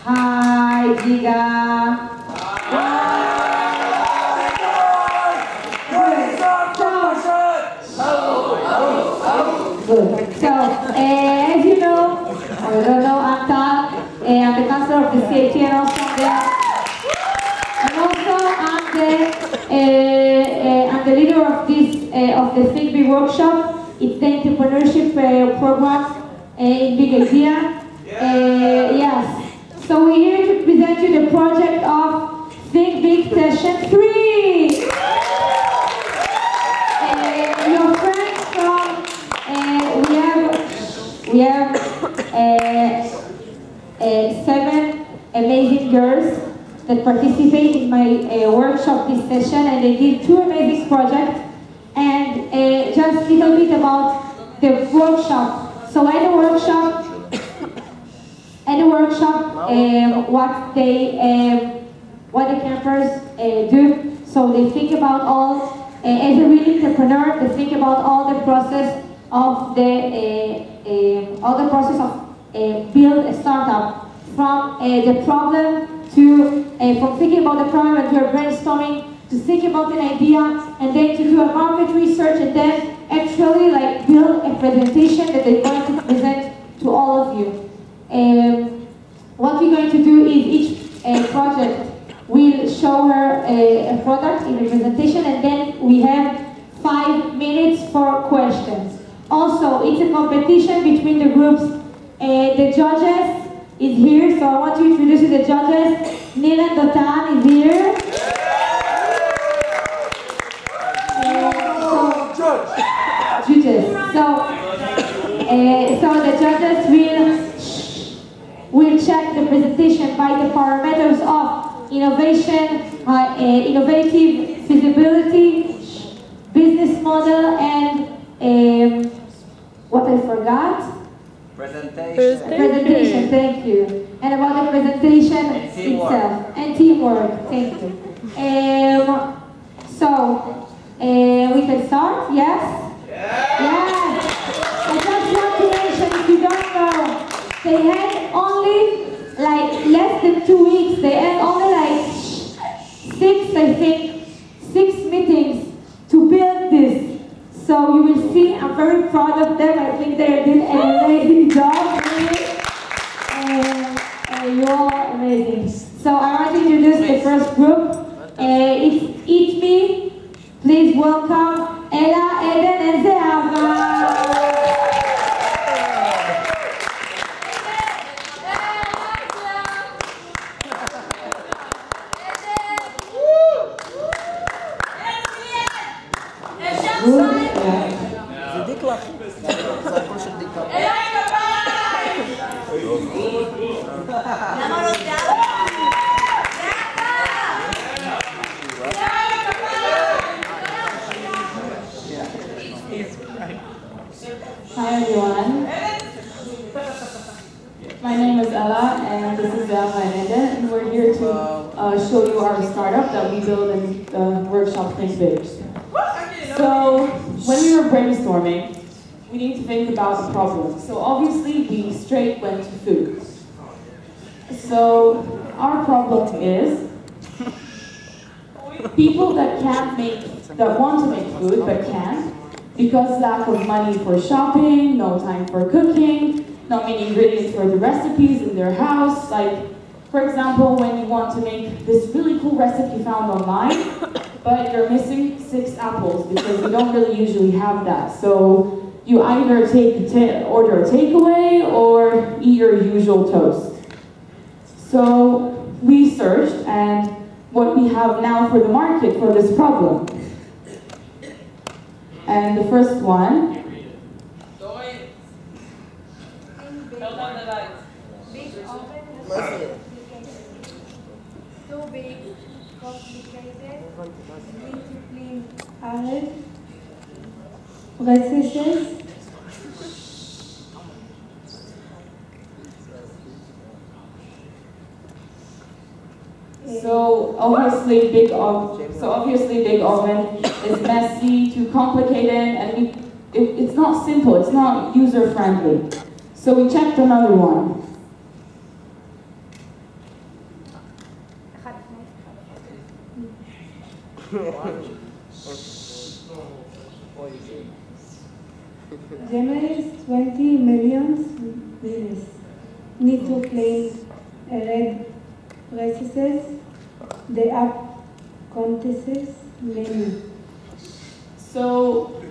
Hi, Giga. Good. So, as you know, or you don't know, I'm Tal. I'm the counselor of the CIT and also I'm the leader of this of the Think Big workshop. It's the entrepreneurship program in Big Idea. Yes. So we're here to present you the project of Think Big Session 3. Your friends from we have 7 amazing girls that participate in my workshop this session, and they did 2 amazing projects. And just a little bit about the workshop. So at the workshop, what the campers do. So they think about all, as a real entrepreneur, they think about all the process of build a startup, from the problem to from thinking about the problem and you're brainstorming to think about an idea, and then to do a market research, and then actually like build a presentation that they're going to present to all of you. What we're going to do is each project will show her a product in a presentation, and then we have 5 minutes for questions. Also, it's a competition between the groups. The judges is here, so I want to introduce you the judges. Nilan Dotan is here. So the judges will check the presentation by the parameters of innovation, innovative feasibility, business model, and what I forgot? Presentation, thank you. And about the presentation itself. And teamwork, thank you. We can start, yes? Yes! I just want to mention, if you don't know, they had only like less than 2 weeks. They had only like 6 meetings to build this. So you will see, I'm very proud of them. I think they did an amazing job. You're all amazing. So I want to introduce the first group. It's Eat Me. Please welcome Ella, Eden, and Zehava. Hi everyone. My name is Ella, and this is Zehava and Eden, and we're here to show you our startup that we build in the workshop Think Big. So when we were brainstorming, we need to think about the problem. So obviously we straight went to food. So our problem is people that want to make food but can't, because lack of money for shopping, no time for cooking, not many ingredients for the recipes in their house. Like, for example, when you want to make this really cool recipe found online, but you're missing 6 apples because you don't really usually have that. So you either order a takeaway or eat your usual toast. So we searched, and what we have now for the market for this problem. And the first one. Big oven. Too big, complicated, need to clean ahead. Recesses. So obviously big oven is messy, too complicated, and it's not simple, it's not user friendly. So we checked another one. Gemini's 20 million minutes need to claim red processes. The app contests many. So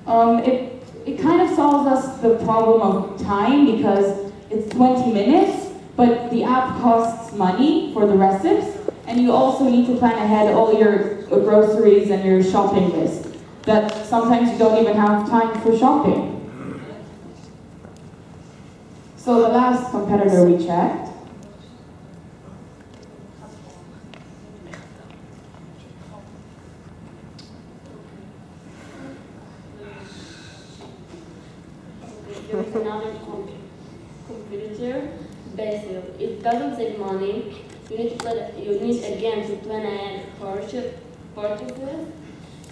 it kind of solves us the problem of time because it's 20 minutes, but the app costs money for the recipes, and you also need to plan ahead all your groceries and your shopping list. That sometimes you don't even have time for shopping. So the last competitor we checked. There is another competitor, Basil. It doesn't save money. You need again to plan ahead purchases,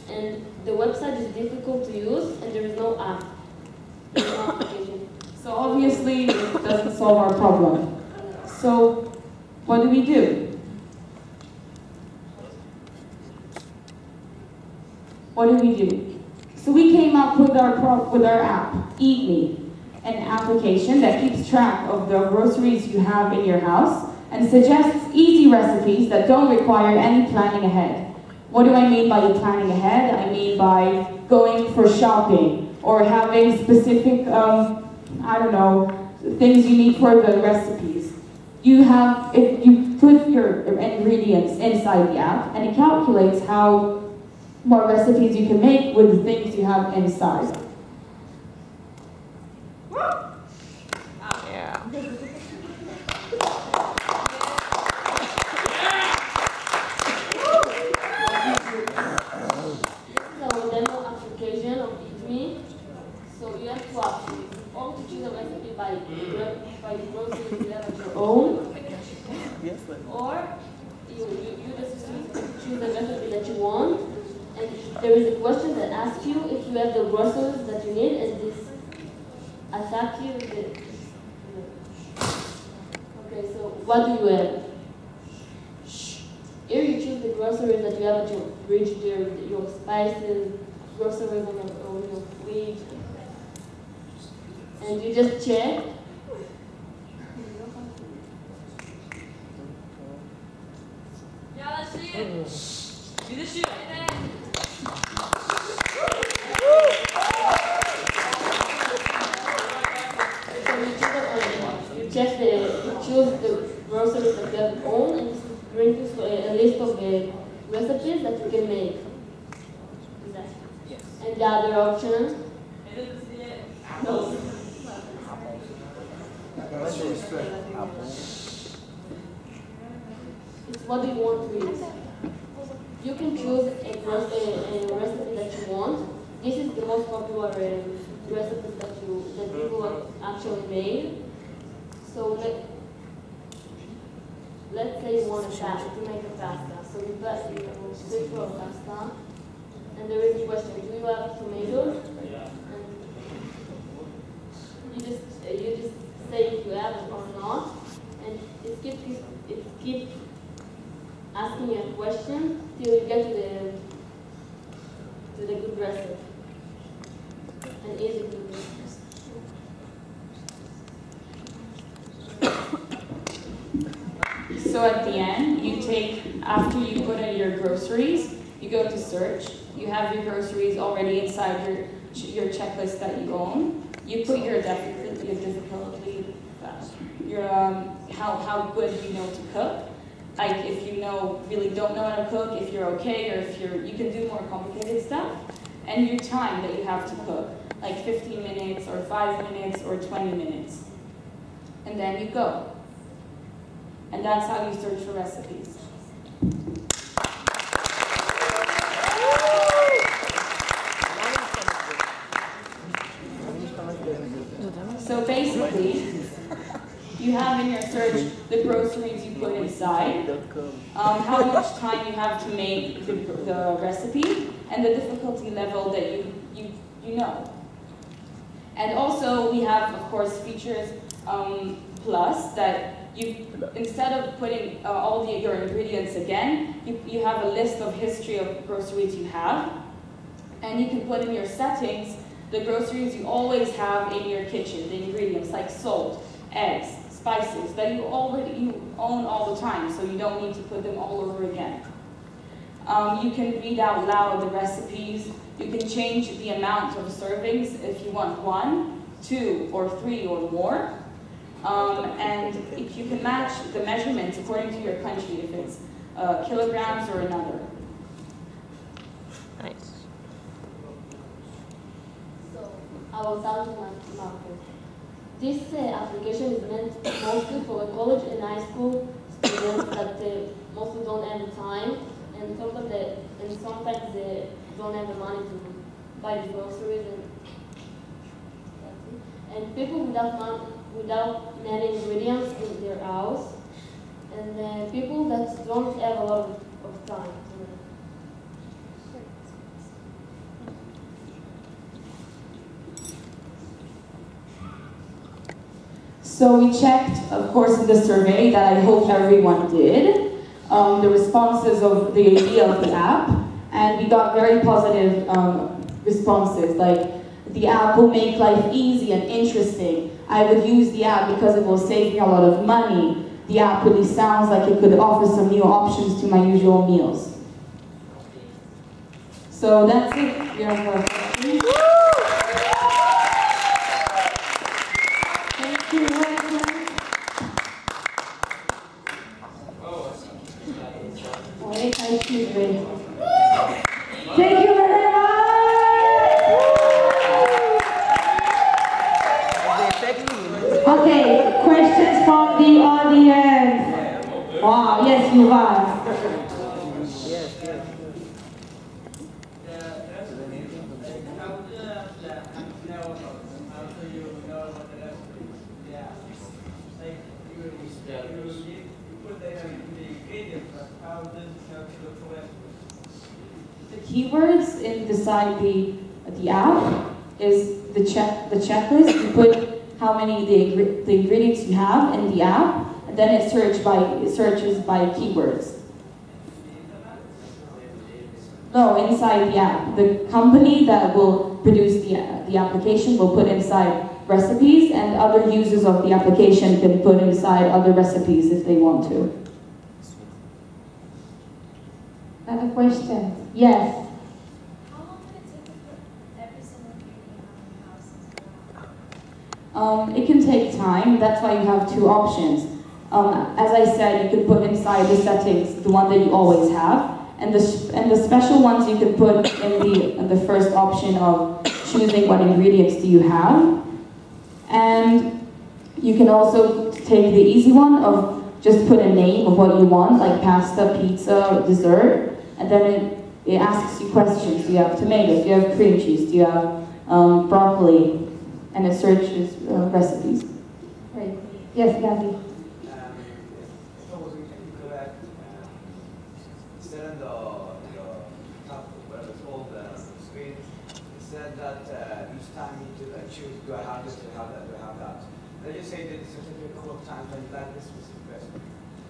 and the website is difficult to use, and there is no app. There is no application. So obviously it doesn't solve our problem. So what do? What do? So we came up with our app, Eat Me, an application that keeps track of the groceries you have in your house and suggests easy recipes that don't require any planning ahead. What do I mean by planning ahead? I mean by going for shopping or having specific, things you need for the recipes. You put your ingredients inside the app and it calculates what recipes you can make with the things you have inside. Yeah. This is our demo application of EatMe. So you have two options. Or to choose a recipe by the groceries you have at your own, or you just choose the recipe that you want. And there is a question that asks you if you have the groceries that you need, and this asks you okay, so what do you have? Here you choose the groceries that you have at your fridge, your spices, groceries on your fridge, and you just check. Yeah, let's see it. Do the shoot. You choose the groceries that you have own, and it brings you a list of the recipes that you can make. And the other option? No. It's what do you want to eat. You can choose a recipe that you want. This is the most popular recipes that people actually made. So let's say you want to make a pasta. So you search for a pasta, and there is a question: do you have tomatoes? And you just say if you have it or not, and it keeps asking you a question till you get to the good recipe, an easy good recipe. So at the end, after you put in your groceries, you go to search. You have your groceries already inside your checklist that you own. You put your difficulty, how good you know to cook. Like if you really don't know how to cook, if you're okay, or if you can do more complicated stuff. And your time that you have to cook, like 15 minutes or 5 minutes or 20 minutes. And then you go. And that's how you search for recipes. So basically, you have in your search the groceries you put inside, how much time you have to make the recipe, and the difficulty level that you know. And also we have, of course, features plus that instead of putting all your ingredients again, you have a list of history of groceries you have, and you can put in your settings the groceries you always have in your kitchen, the ingredients like salt, eggs, spices that you own all the time, so you don't need to put them all over again. You can read out loud the recipes. You can change the amount of servings if you want 1, 2, or 3 or more. And if you can match the measurements according to your country, if it's kilograms or another. Nice. So, I will start with my market. This application is meant mostly for a college and high school students that mostly don't have the time, and sometimes they don't have the money to buy the groceries, and people without many ingredients in their house, and people that don't have a lot of time. So we checked, of course, in the survey that I hope everyone did, the responses of the idea of the app, and we got very positive responses, like the app will make life easy and interesting. I would use the app because it will save me a lot of money. The app really sounds like it could offer some new options to my usual meals. So that's it. We have a question. Thank you. Thank you very much. Okay, questions from the audience. Wow, yes, Yuval. The keywords inside the app is the checklist. You put how many the ingredients you have in the app, and then it searches by keywords. No, inside the app. The company that will produce the application will put inside recipes, and other users of the application can put inside other recipes if they want to. Another question. Yes. How long would it take to put every single ingredient on the house? It can take time. That's why you have 2 options. As I said, you can put inside the settings the one that you always have, and the special ones you can put in the first option of choosing what ingredients do you have. And you can also take the easy one of just put a name of what you want, like pasta, pizza, dessert, and then it asks you questions. Do you have tomatoes? Do you have cream cheese? Do you have broccoli? And it searches recipes. Great. Yes, Gabby. If I was correct, instead of the top, whatever it's called, the screen, it said that each time you need to choose, do I have this, do I have that, do I have that? Let's just say that it's a couple of times when you like this specific recipe.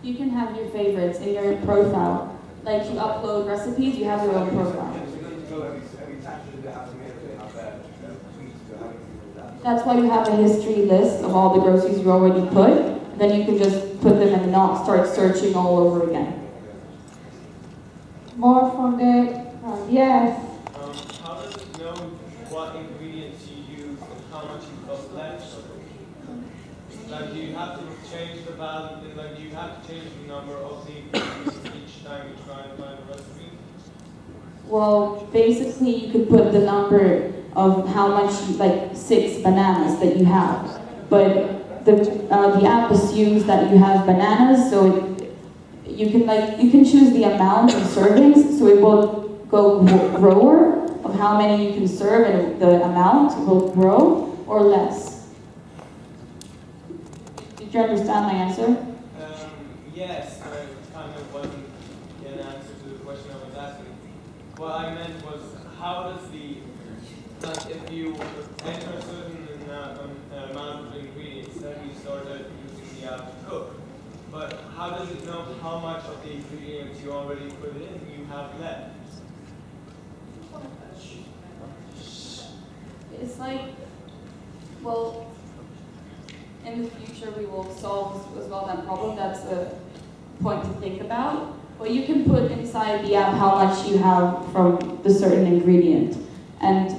You can have your favorites in your profile. Like you upload recipes, you have your own profile. So you're going to go every time to do have tomatoes, do I have wheat, do I have anything like that? That's why you have a history list of all the groceries you already put. Then you can just put them and not start searching all over again. More from the yes. How does it know what ingredients you use and how much you got left? Like, do you have to change the value? Like, do you have to change the number of the ingredients each time you try and find a recipe? Well, basically, you could put the number of how much, like 6 bananas that you have. But the app assumes that you have bananas, so you can choose the amount of servings, so it will go grower of how many you can serve, and the amount will grow or less. Did you understand my answer? Yes, I kind of wasn't getting an answer to the question I was asking. What I meant was, how does if you enter a certain amount of ingredients, then you start using the app to cook, how does it know how much of the ingredients you already put in you have left? It's like, well, in the future we will solve as well that problem. That's a point to think about. But you can put inside the app how much you have from the certain ingredient. And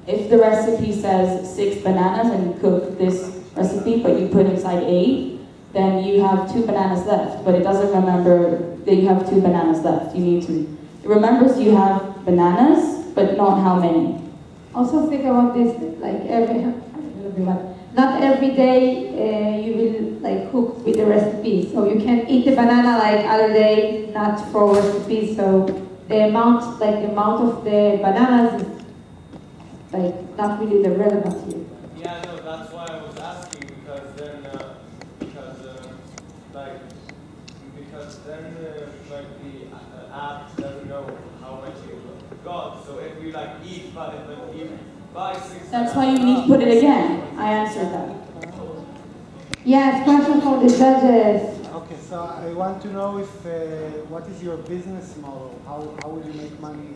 if the recipe says 6 bananas and you cook this recipe, but you put inside 8, then you have 2 bananas left. But it doesn't remember that you have 2 bananas left. You need to, it remembers you have bananas, but not how many. Also think about this, like not every day you will like cook with the recipe. So you can eat the banana like other day, not for recipes. So the amount of the bananas is like not really the relevant here. Yeah, no, that's why I was asking, because then, the app doesn't know how much you got. So if you like eat, but you buy 6. That's why you need to put it again. I answered that. Yes, question from the judges. Okay, so I want to know if what is your business model? How will you make money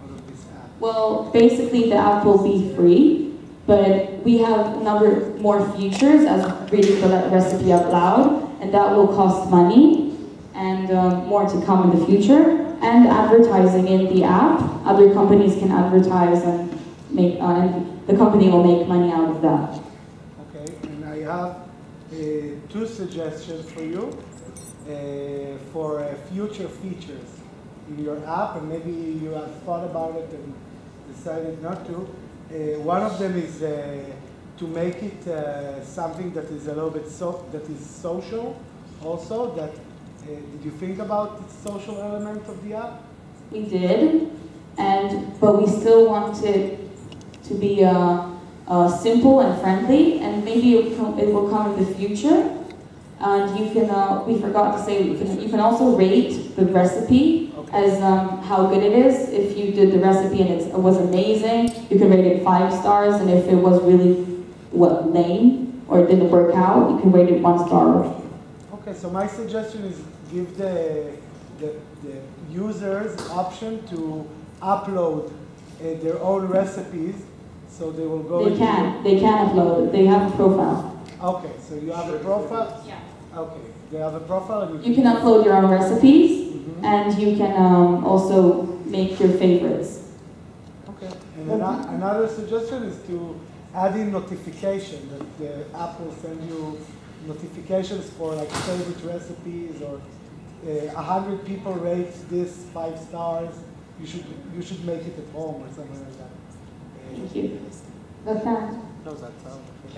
out of this app? Well, basically the app will be free, but we have a number more features as reading the recipe out loud, and that will cost money, and more to come in the future. And advertising in the app, other companies can advertise and make, and the company will make money out of that. Okay, and I have 2 suggestions for you for future features in your app, and maybe you have thought about it and decided not to. One of them is to make it something that is a little bit that is social, also. That did you think about the social element of the app? We did, but we still want it to be simple and friendly, and maybe it will come in the future. And you can, we forgot to say, you can also rate the recipe as how good it is. If you did the recipe and it was amazing, you can rate it 5 stars, and if it was really lame or it didn't work out, you can rate it 1 star. Okay, so my suggestion is give the users option to upload their own recipes, so they will go. They can upload it. They have a profile. Okay, so you have a profile. Yeah. Okay, they have a profile. And you can upload your own recipes, and you can also make your favorites. Okay, and another suggestion is to add in notification, that the app will send you notifications for like favorite recipes, or 100 people rate this 5 stars. You should make it at home or something like that. Thank you. No, that's all. I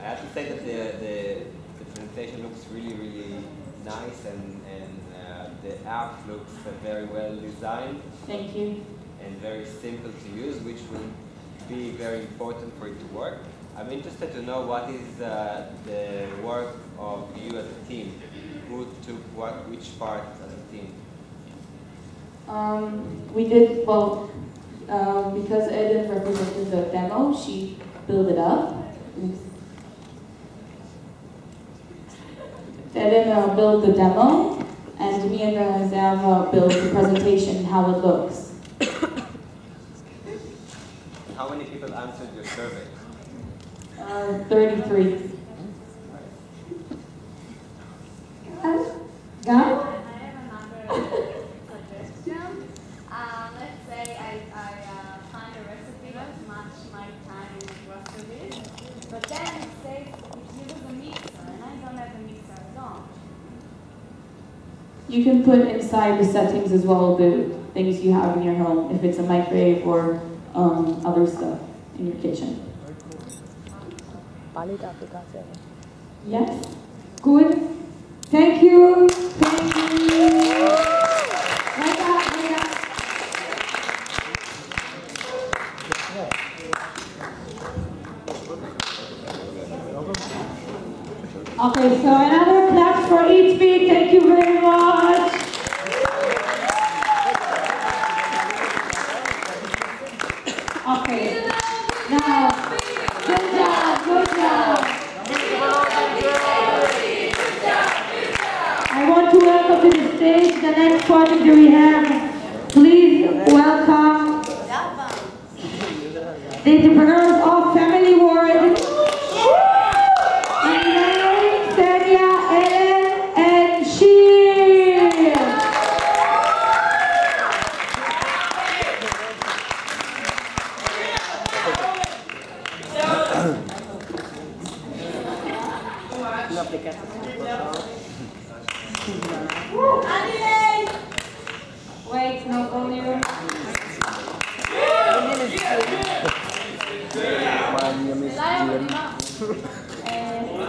have to say that the presentation looks really, really nice, and the app looks very well designed. Thank you. And very simple to use, which will be very important for it to work. I'm interested to know what is the work of you as a team. Who took which part as a team? We did, well, because Eden represented the demo, she built it up. Eden built the demo, and me and Zav built the presentation, how it looks. How many people answered your survey? 33. Guy? I have another suggestion. Let's say I find a recipe that match my time in the grocery, but then it says it uses a mixer, and I don't have a mixer at all. You can put inside the settings as well the things you have in your home, if it's a microwave or other stuff in your kitchen. Yes. Good. Thank you. Thank you. Okay, so another clap for each beat. Thank you very much. Okay. Now, good job, good job. welcome to the stage the next project that we have. Please welcome the entrepreneurs of Family World. Elaine, Celia, Ellen, and Sheer. Wait, no volume.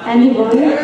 Andy volume.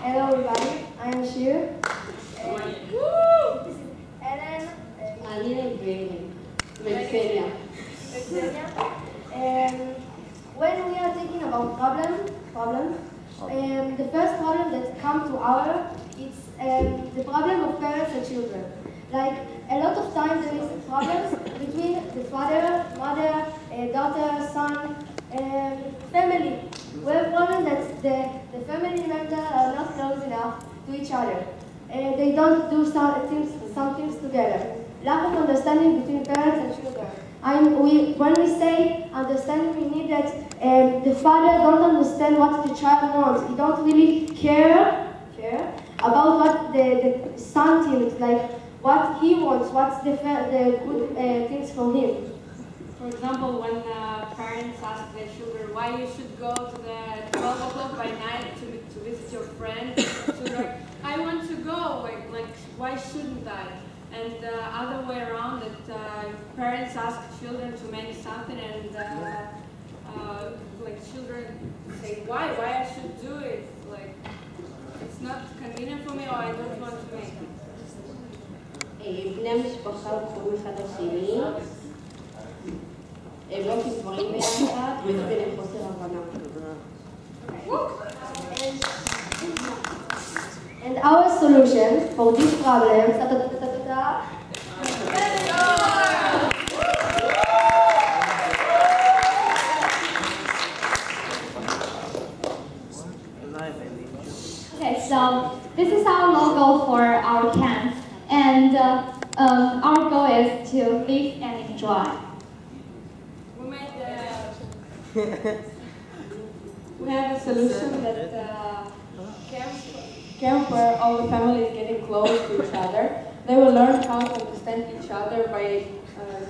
Hello everybody, I am Sheer. This is Ellen. Alina and Celia. When we are thinking about problems, the first problem that comes to our it's the problem of parents and children. Like a lot of times there is problems between the father, mother, daughter, son, family. We have problems that the family members are not close enough to each other. They don't do some things together. Lack of understanding between parents and children. When we say understanding, we mean that the father don't understand what the child wants. He don't really care about what the son thinks, like what he wants, what's the good things for him. For example, when parents ask their children why you should go to the 12 o'clock by night to visit your friend, children, I want to go, like why shouldn't I? And the other way around, that parents ask children to make something and like children say why I should do it, like it's not convenient for me or I don't want to make it. בני המשפחה הולכים אחד לשני, הם לא עושים דברים ביחד, ויש ביניהם חוסר הבנה. And our solution for this problem Okay, so this is our logo for our camp, and our goal is to live and enjoy. We made we have a solution that camp where all the family is getting close to each other. They will learn how to understand each other by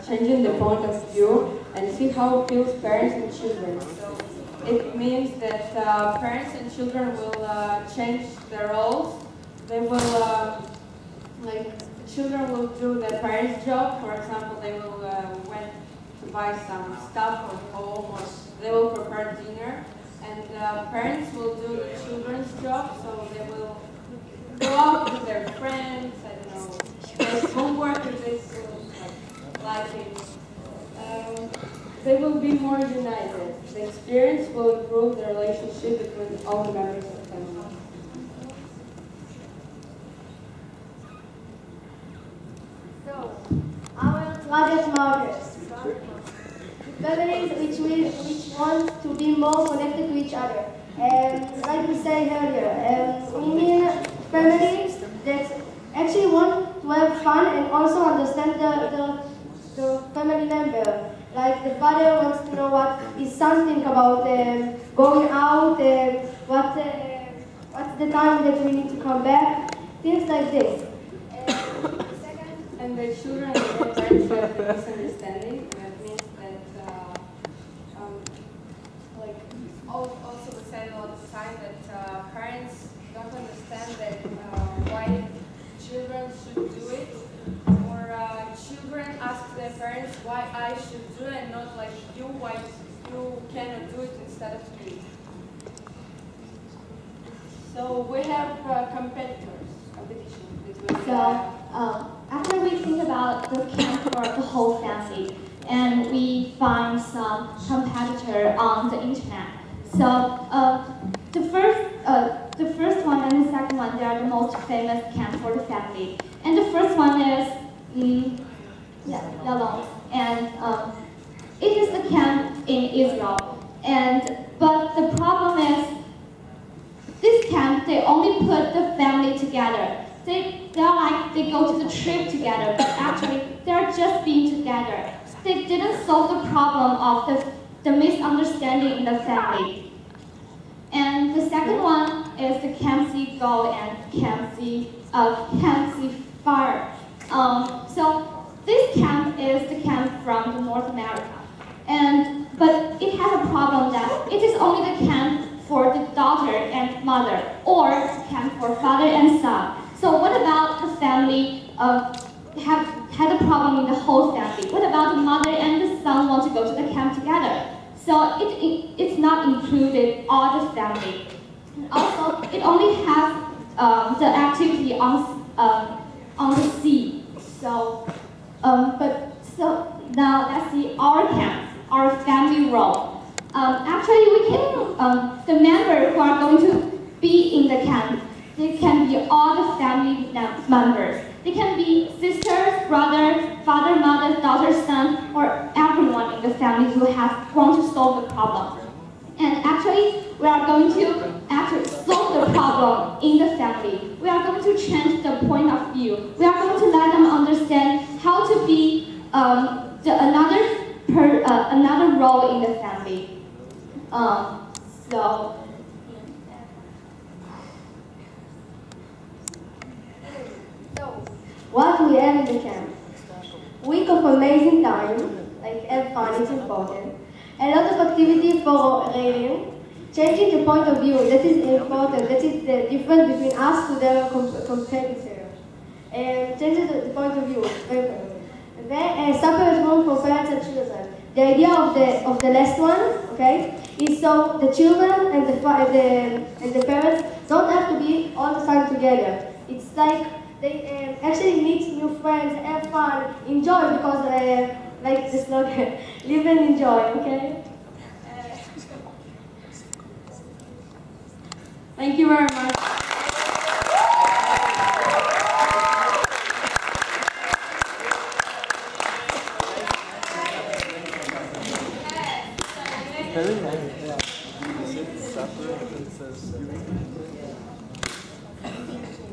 changing the point of view and see how it feels parents and children. So it means that parents and children will change their roles. They will, like, children will do their parents' job. For example, they will went to buy some stuff for home, or they will prepare dinner. And parents will do the children's job, so they will go out with their friends, I don't know, make homework if they like it. They will be more united. The experience will improve the relationship between all the members of the family. So, our target markers. Families which want to be more connected to each other. Like we said earlier, we mean families that actually want to have fun and also understand the family member. Like the father wants to know what his son thinks about going out, what's the time that we need to come back, things like this. And the children and the parents have a misunderstanding. That means that, also we said all the time that parents don't understand that why children should do it, or children ask their parents why I should do it, and not like you, why you cannot do it instead of me. So we have competition between. After we think about the camp for the whole family, and we find some competitor on the internet. So the first one and the second one, they are the most famous camp for the family. And the first one is Yalom, and it is the camp in Israel. But the problem is, this camp, they only put the family together. They go to the trip together, but actually they're just being together. They didn't solve the problem of the misunderstanding in the family. And the second one is the Camp C Gold and Camp C Fire. So this camp is the camp from North America, but it has a problem that it is only the camp for the daughter and mother, or camp for father and son. So what about the family have had a problem in the whole family? What about the mother and the son want to go to the camp together? So it's not included all the family. Also, it only has the activity on the sea. So now let's see our camp, our family role. Actually, we can the members who are going to be in the camp, they can be all the family members. They can be sisters, brother, father, mother, daughter, son, or everyone in the family who want to solve the problem. And actually, we are going to actually solve the problem in the family. We are going to change the point of view. We are going to let them understand how to be another role in the family. What we have in the camp? Week of amazing time, like have fun, it's important. A lot of activity for reading, changing the point of view, that is important, that is the difference between us to the competitor. Changing the point of view, very important. Then supper at home for parents and children. The idea of the last one, okay, is so the children and the parents don't have to be all the time together. It's like they actually meet new friends, have fun, enjoy, because like the slogan, live and enjoy, okay? Thank you very much.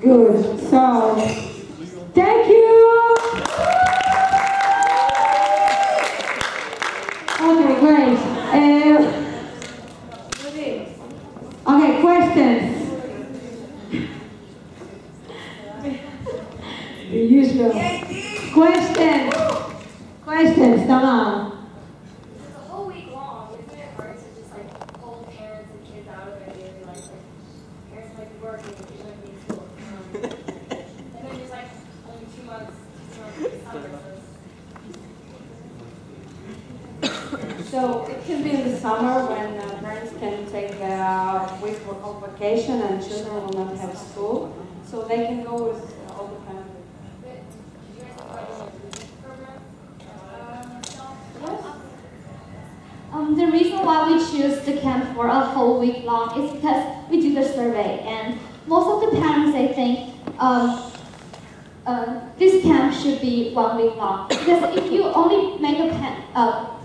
Good. So, thank you. Okay, great. Okay, questions. The usual. Questions. Questions. Come on. It's a whole week long. Isn't it hard to just like pull parents and kids out of their daily life? Like parents might be working, kids might be in school. And then there's like only 2 months summer. So it can be in the summer when parents can take a week of vacation and children will not have school, so they can go with all the family. The reason why we choose the camp for a whole week long is because we do the survey, and most of the parents, they think this camp should be 1 week long. Because if you only make a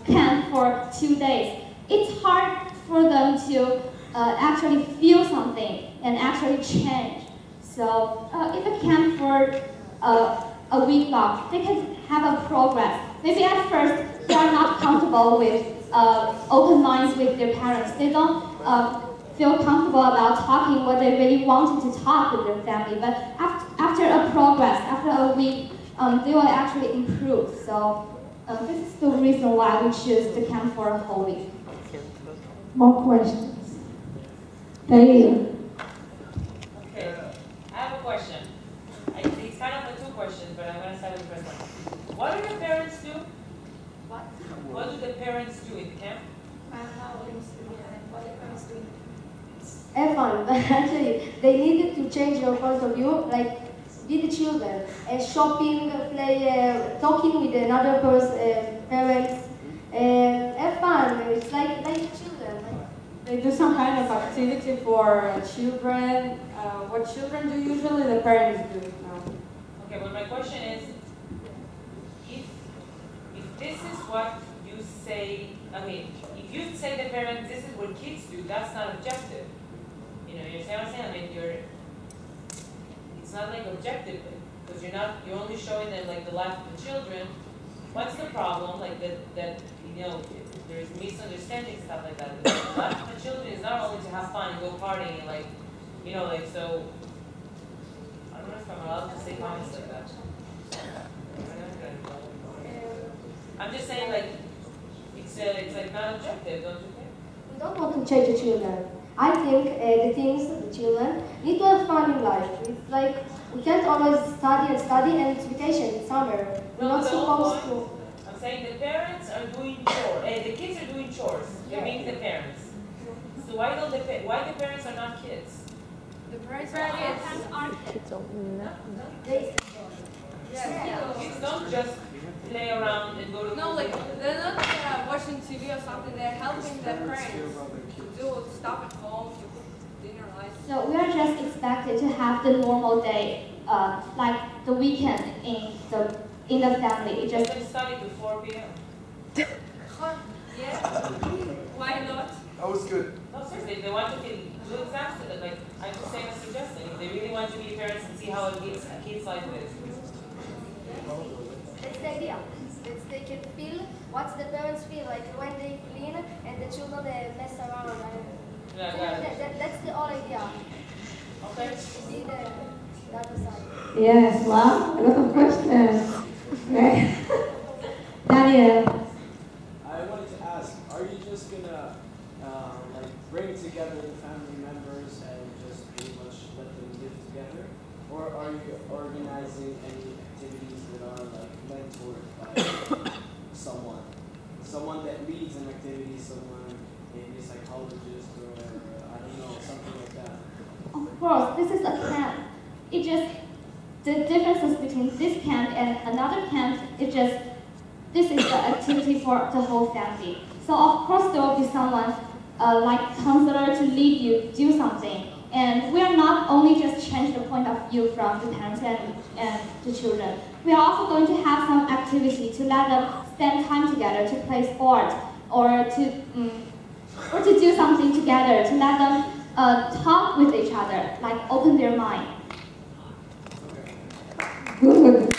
camp for 2 days, it's hard for them to actually feel something and actually change. So if a camp for a week long, they can have a progress. Maybe at first they are not comfortable with open minds with their parents. They don't feel comfortable about talking what they really wanted to talk with their family. But after a progress, after a week, they will actually improve. So this is the reason why we choose the camp for a whole week. More questions? Taylor. Okay, I have a question. It's kind of two questions, but I'm going to start with the first one. What do the parents do? What do the parents do in camp? Have fun. Actually, they needed to change their point of view, like with the children, shopping, play, talking with another person, parents, have fun. It's like children. They do some kind of activity for children. What children do usually, the parents do. Okay, but my question is, if this is what you say, I mean, if you say the parents, this is what kids do, that's not objective. You know, you understand what I'm saying? I mean, it's not like objective, because you're only showing them like the life of the children. What's the problem? Like that you know, there's misunderstanding, stuff like that. The life of the children is not only to have fun and go partying and like, you know, like, so, I don't know if I'm allowed to say comments like that. I'm just saying, like, it's like not objective, don't you think? We don't want to change the children. I think the things, the children, need to have fun in life. It's like, we can't always study and it's vacation, it's summer. We're not supposed to. I'm saying the parents are doing chores, the kids are doing chores. They're being the parents. So why the parents are not kids? The parents are kids. Kids don't just play around and go to No, like they're not watching TV or something. They're helping their parents to do stuff at home, to cook dinner, like. So we are just expected to have the normal day, like the weekend in the family. It just let them study to 4 p.m. Yeah. Why not? That was good. No, seriously, if they want to do exams to them, like I'm just saying, a suggestion. If they really want to be parents and see how a kid's life is. That's the idea. They can feel what the parents feel, like when they clean and the children mess around. That's the whole idea. Okay. See the other side. Yes, wow, a lot of questions. Okay. Daniel. I wanted to ask, are you just gonna like bring together the family members and just pretty much let them live together? Or are you organizing any activities that are like mentored by someone that leads an activity, someone maybe a psychologist or I don't know, something like that? Of course, this is a camp. It just, the differences between this camp and another camp is just, this is the activity for the whole family. So of course there will be someone like counselor to lead you do something. And we are not only just change the point of view from the parents and the children. We are also going to have some activity to let them spend time together, to play sport, or to do something together, to let them talk with each other, like open their mind. Good.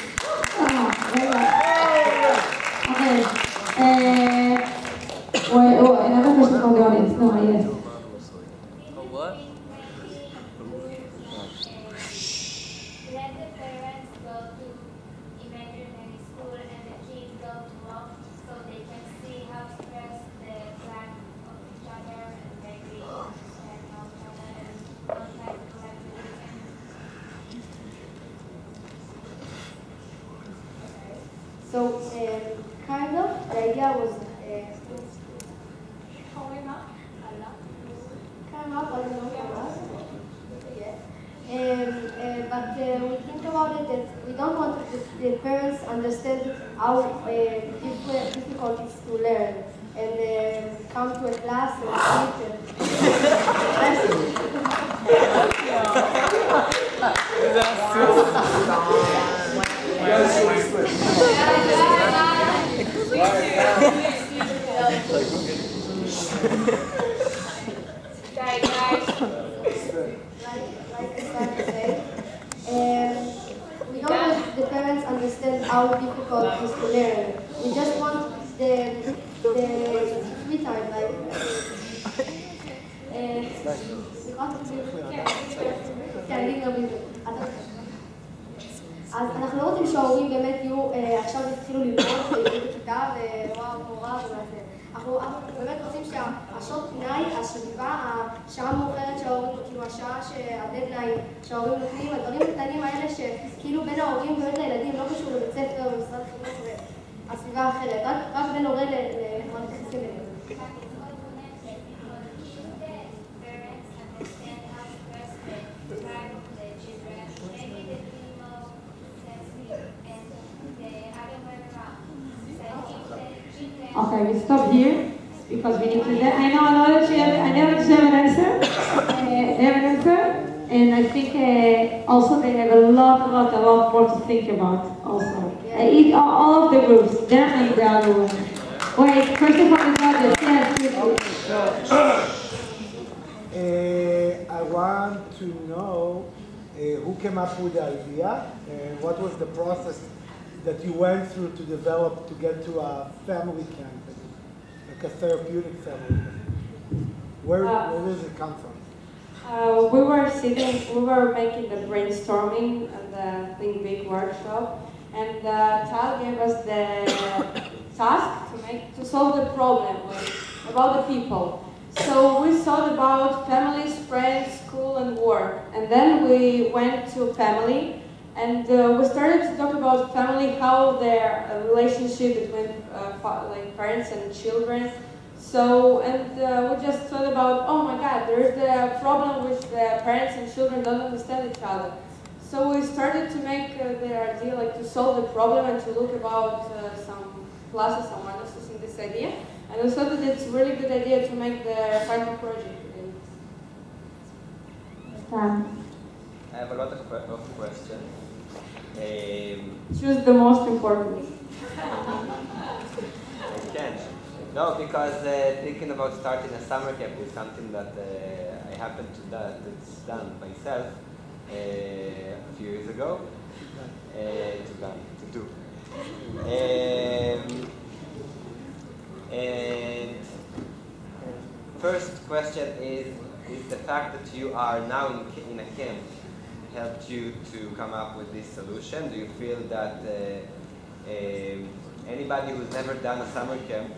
Okay. Another question from the audience. No, yes. What? Let the parents go to imaginary school and the kids go to work so they can see how stressed the plan of each other and maybe understand how each other and don't try to have the weekend. So, kind of, the idea was but we think about it that we don't want the parents understand how difficult it is to learn and come to a class and like I started to say, we don't want the parents understand how difficult it is to learn. We just want the free time, like. אז אנחנו לא רוצים שההורים באמת יהיו, עכשיו יתחילו ללמוד ויהיו בכיתה ווואו, מורה וזה. אנחנו באמת רוצים שהשעות פנאי, הסביבה, השעה המאוחרת שההורים, כאילו השעה שהדדליין שההורים נותנים, הדברים הקטנים האלה שכאילו בין ההורים ובין הילדים, לא קשור לבית ספר ומשרד החינוך והסביבה האחרת, רק בין הורה למערכת יחסים ביניהם. Okay, we stop here because we need to. I know that I never have an answer. And I think also they have a lot more to think about. Also, all of the groups, definitely the other one. Wait, first of all, the judges. I want to know who came up with the idea and what was the process that you went through to develop to get to a family camp, like a therapeutic family camp. Where does it come from? We were making the brainstorming and the Think Big workshop, and Tal gave us the task to solve the problem about the people. So we thought about families, friends, school, and work, and then we went to family. And we started to talk about family, how their relationship between like parents and children. So, and we just thought about, oh my God, there's the problem with the parents and children don't understand each other. So we started to make the idea, like to solve the problem and to look about some pluses and minuses in this idea. And we thought that it's a really good idea to make the final project. I have a lot of questions. Choose the most important. I can. No, because thinking about starting a summer camp is something that I happened to done myself a few years ago. To do. And first question is the fact that you are now in a camp helped you to come up with this solution? Do you feel that anybody who's never done a summer camp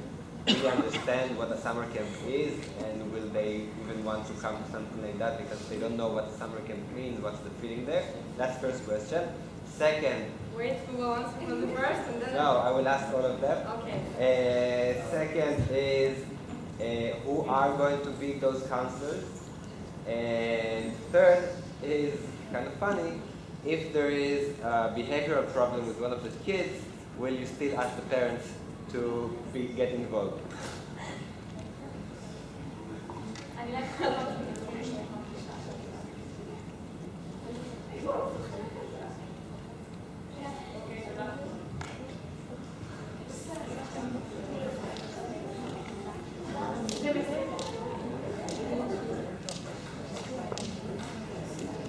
will understand what a summer camp is, and will they even want to come to something like that because they don't know what a summer camp means, what's the feeling there? That's the first question. Second... Wait, who will answer from the first and then... No, I will ask all of them. Okay. Second is who are going to be those counselors? And third is kind of funny, if there is a behavioral problem with one of the kids, will you still ask the parents to get involved?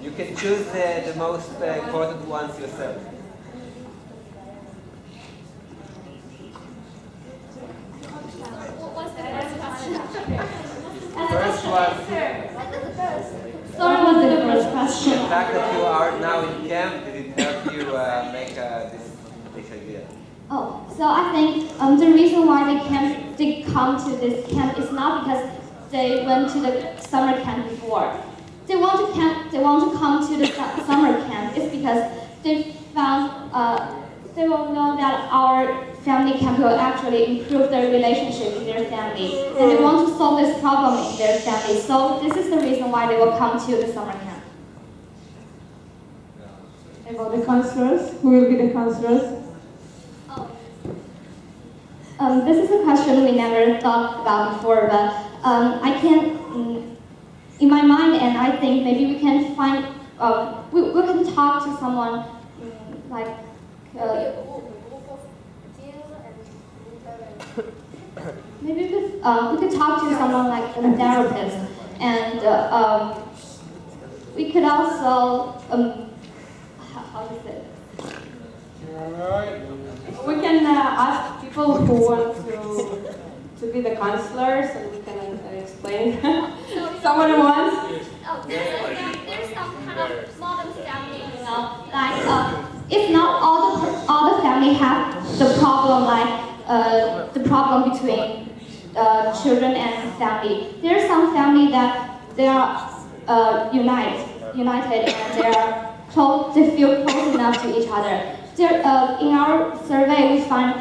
You can choose the most important ones yourself. What's the first question? First one. Sorry, what's the first question? The fact that you are now in camp, did it help you make this idea? Oh, so I think the reason why they come to this camp is not because they went to the summer camp before. They want to come to the summer camp is because they found they will know that our family camp will actually improve their relationship in their family, and they want to solve this problem in their family. So this is the reason why they will come to the summer camp. About the counselors, who will be the counselors? This is a question we never thought about before, but I can. In my mind, and I think maybe we can find, we can talk to someone like, maybe we could talk to someone like a therapist, and we could also, how to say it? We can ask people who want to be the counselors, and we can explain. Someone who wants? Oh, there's some kind of modern family, you know, like if not all the family have the problem, like the problem between children and family. There's some family that they are united and they are close. They feel close enough to each other. In our survey, we find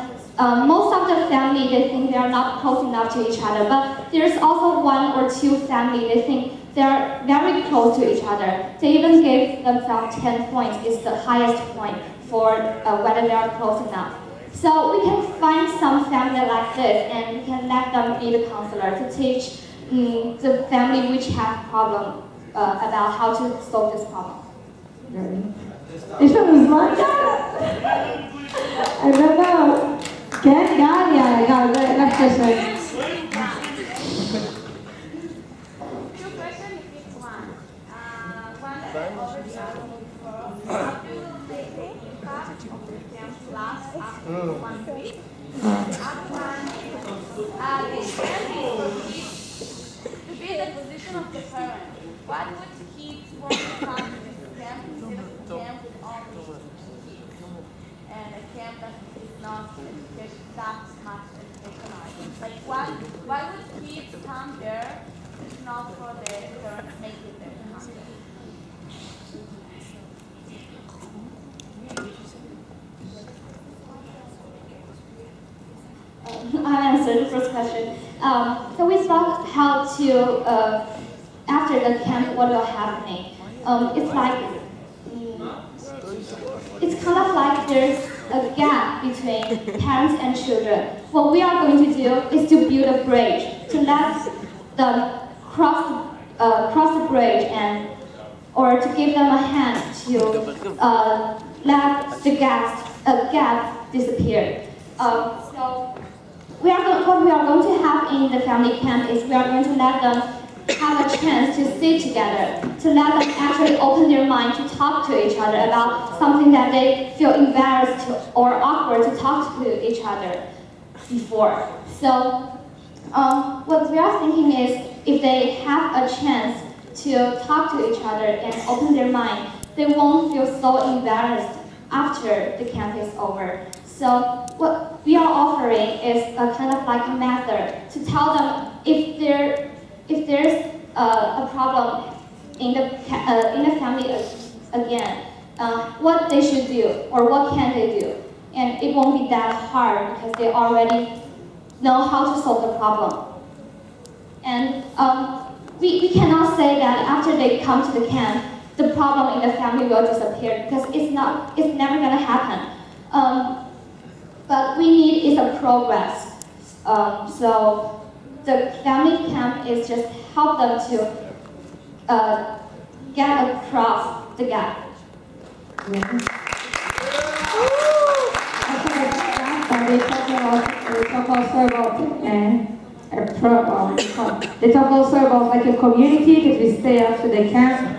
most of the family, they think they are not close enough to each other, but there's also one or two family, they think they are very close to each other. They even gave themselves 10 points, is the highest point for whether they are close enough. So we can find some family like this, and we can let them be the counselor to teach the family which have problem about how to solve this problem. יש לנו זמן כאן? אני לא יודעת. כן, גליה, גל, לך קשר. Two questions, you pick one. One that I already asked before. How do you make the impact of the camp class after 1 week? Other one, the camp is to be in the position of the parent. What would kids want to come to this camp instead of the camp with all the kids? And a camp that is not that much educational. Like why would kids come there if not for the parents making them come there? I'll answer the first question. So we thought how to, after the camp, what will happen? It's like, it's kind of like there's a gap between parents and children. What we are going to do is to build a bridge, to let them cross the bridge, or to give them a hand to let the gap disappear. So what we are going to have in the family camp is we are going to let them have a chance to sit together, to let them actually open their mind to talk to each other about something that they feel embarrassed or awkward to talk to each other before. So what we are thinking is if they have a chance to talk to each other and open their mind, they won't feel so embarrassed after the camp is over. So what we are offering is a kind of like a method to tell them if there's a problem in the family again, what they should do or what can they do, and it won't be that hard because they already know how to solve the problem. And we cannot say that after they come to the camp, the problem in the family will disappear because it's never going to happen. But we need is a progress. So the family camp is just help them to get across the gap. They talk also about a program. They talk also about like a community that we stay after the camp.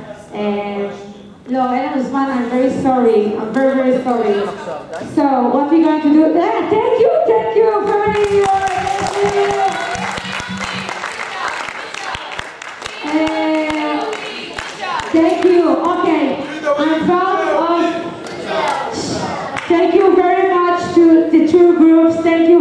No, אין לנו זמן, I'm very sorry. I'm very, very sorry. So what we're going to do? Thank you very thank you. Okay, I'm proud of. Thank you very much to the two groups. Thank you